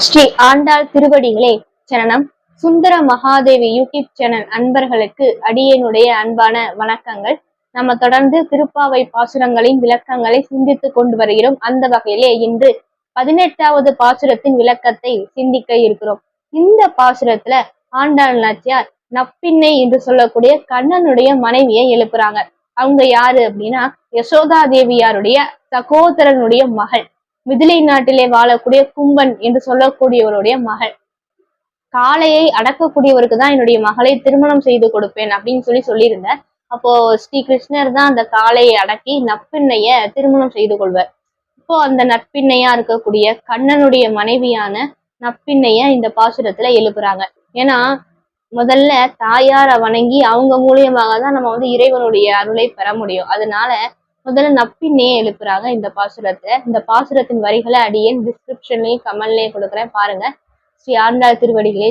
ஸ்ரீ ஆண்டாள் திருவடிகளே சரணம். சுந்தர Mahadevi YouTube channel அன்பர்களுக்கு அடியனுடைய அன்பான வணக்கங்கள். நம்ம தொடர்ந்து திருப்பாவை பாசுரங்களின் விளக்கங்களை சிந்தித்துக் கொண்டு வருகிறோம். அந்த வகையிலே இன்று 18வது பாசுரத்தின் விளக்கத்தை சிந்திக்க இருக்கிறோம். இந்த பாசுரத்துல ஆண்டாள் நாச்சியார் நப்பின்னை என்று சொல்லக்கூடிய கண்ணனுடைய மனைவியை எழுப்புறாங்க. அவங்க யாரு அப்படின்னா யசோதா தேவியாருடைய சகோதரனுடைய மகள், மிதிலை நாட்டிலே வாழக்கூடிய கும்பன் என்று சொல்லக்கூடியவருடைய மகள். காளையை அடக்கக்கூடியவருக்கு தான் என்னுடைய மகளை திருமணம் செய்து கொடுப்பேன் அப்படின்னு சொல்லியிருந்தேன். அப்போ ஸ்ரீ கிருஷ்ணர் தான் அந்த காளையை அடக்கி நப்பின்னைய திருமணம் செய்து கொள்வார். இப்போ அந்த நற்பின்னையா இருக்கக்கூடிய கண்ணனுடைய மனைவியான நப்பின்னைய இந்த பாசுரத்துல எழுப்புறாங்க. ஏன்னா முதல்ல தாயாரை வணங்கி அவங்க மூலியமாக தான் நம்ம இறைவனுடைய அருளை பெற முடியும். அதனால முதல்ல நப்பின்னையே எழுப்புறாங்க இந்த பாசுரத்தை. இந்த பாசுரத்தின் வரிகளை அடியேன் டிஸ்கிரிப்ஷன்லயும் கமெண்ட்லயும் கொடுக்குறேன், பாருங்க. ஸ்ரீ ஆண்டாள் திருவடிகளே.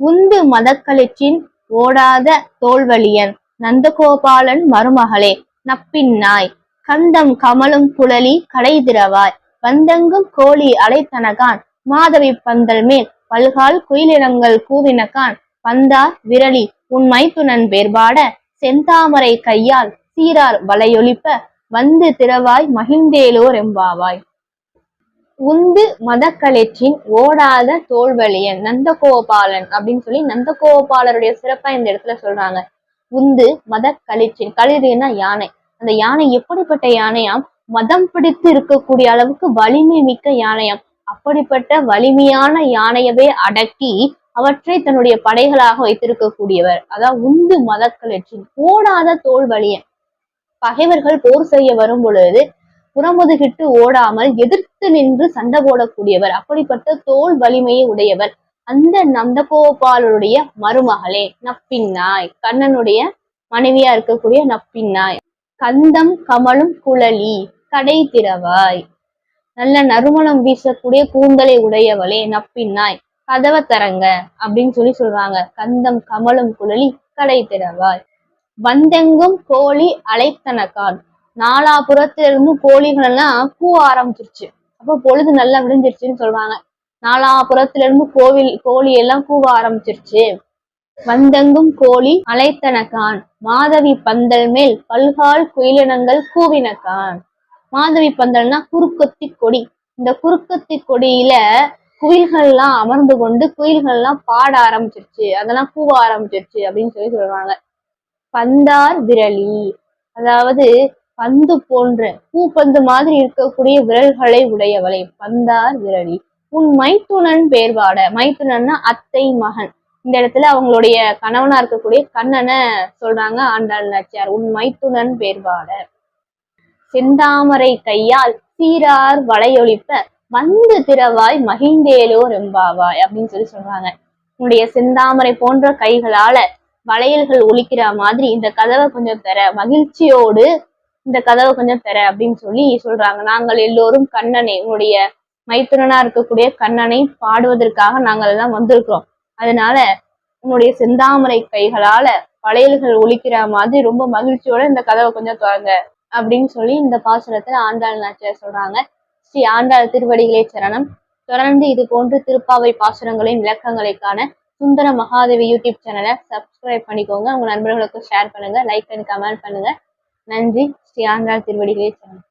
உந்து மதக்களிற்றின் ஓடாத தோல்வழியன் நந்தகோபாலன் மருமகளே நப்பின்னாய், கந்தம் கமலும் குழலி கடை திறவாய், வந்தெங்கும் கோழி அலைத்தனகான், மாதவி பந்தல் மேல் பல்கால் குயிலினங்கள் கூவினகான், பந்தார் விரலி உன் மைத்துனன் பேர்பாட, செந்தாமரை கையால் சீரார் வளையொலிப்ப, வந்து திறவாய் மகிழ்ந்தேலோர் எம்பாவாய். உந்து மதக்களிற்றின் ஓடாத தோல்வழியன் நந்தகோபாலன் அப்படின்னு சொல்லி நந்தகோபாலருடைய சிறப்பா இந்த இடத்துல சொல்றாங்க. உந்து மதக்களிற்றின், களிறுனா யானை. அந்த யானை எப்படிப்பட்ட யானையாம்? மதம் பிடித்து இருக்கக்கூடிய அளவுக்கு வலிமை மிக்க யானையாம். அப்படிப்பட்ட வலிமையான யானையவே அடக்கி அவற்றை தன்னுடைய படைகளாக வைத்திருக்கக்கூடியவர். அதாவது உந்து மதக்களிற்றின் ஓடாத தோல் வலியன். பகைவர்கள் போர் செய்ய வரும் பொழுது புறமுதுகிட்டு ஓடாமல் எதிர்த்து நின்று சண்டை போடக்கூடியவர். அப்படிப்பட்ட தோல் வலிமையை உடையவர். அந்த நந்தகோபாலருடைய மருமகளே நப்பின்னாய், கண்ணனுடைய மனைவியா இருக்கக்கூடிய நப்பின்னாய், கந்தம் கமலும் குழலி கடை திறவாய், நல்ல நறுமணம் வீசக்கூடிய கூந்தலை உடையவளே நப்பின்னாய், கதவை தரங்க அப்படின்னு சொல்றாங்க. கந்தம் கமலும் குழலி கடை திறவாய், வந்தெங்கும் கோழி அலைத்தனக்கான், நாலாபுறத்திலிருந்து கோழிகள் எல்லாம் கூவ ஆரம்பிச்சிருச்சு. அப்போ பொழுது நல்லா விடிஞ்சிருச்சுன்னு சொல்றாங்க. நாலாபுறத்திலிருந்து கோழி எல்லாம் கூவ ஆரம்பிச்சிருச்சு. வந்தெங்கும் கோழி அலைத்தனக்கான், மாதவி பந்தல் மேல் பல்கால் குயிலினங்கள் கூவினக்கான். மாதவி பந்தல்னா குறுக்கத்தி கொடி. இந்த குறுக்கத்தி கொடியில குயில்கள்லாம் அமர்ந்து கொண்டு குயில்கள்லாம் பாட ஆரம்பிச்சிருச்சு, அதெல்லாம் கூவ ஆரம்பிச்சிருச்சு அப்படின்னு சொல்றாங்க. பந்தார் விரலி, அதாவது பந்து போன்ற பூப்பந்து மாதிரி இருக்கக்கூடிய விரல்களை உடையவளை பந்தார் விரலி, உன் மைத்துனன் பேர்வாட. மைத்துனன்னா அத்தை மகன். இந்த இடத்துல அவங்களுடைய கணவனா இருக்கக்கூடிய கண்ணனை சொல்றாங்க ஆண்டாள் நாச்சியார். உன் மைத்துனன் பேர்வாட, செந்தாமரை கையால் சீரார் வளையொலிப்ப, வந்து திறவாய் மகிழ்ந்தேலோர் எம்பாவாய் அப்படின்னு சொல்றாங்க. உன்னுடைய செந்தாமரை போன்ற கைகளால வளையல்கள் ஒலிக்கிற மாதிரி இந்த கதவை கொஞ்சம் தர, மகிழ்ச்சியோடு இந்த கதவை கொஞ்சம் தர அப்படின்னு சொல்றாங்க. நாங்கள் எல்லோரும் கண்ணனை, உன்னுடைய மைத்துனனா இருக்கக்கூடிய கண்ணனை பாடுவதற்காக நாங்கள் எல்லாம் வந்திருக்கிறோம். அதனால உன்னுடைய செந்தாமரை கைகளால வளையல்கள் ஒலிக்கிற மாதிரி ரொம்ப மகிழ்ச்சியோட இந்த கதவை கொஞ்சம் திறங்க அப்படின்னு இந்த பாசுரத்துல ஆண்டாள் நாச்சியார் சொல்றாங்க. ஸ்ரீ ஆண்டாள் திருவடிகளே சரணம். தொடர்ந்து இது போன்று திருப்பாவை பாசுரங்களின் விளக்கங்களை காண சுந்தர மகாதேவி யூடியூப் சேனலை சப்ஸ்கிரைப் பண்ணிக்கோங்க. உங்க நண்பர்களுக்கு ஷேர் பண்ணுங்க, லைக் அண்ட் கமெண்ட் பண்ணுங்க. நன்றி. ஸ்ரீ ஆண்டாள் திருவடிகளே சரணம்.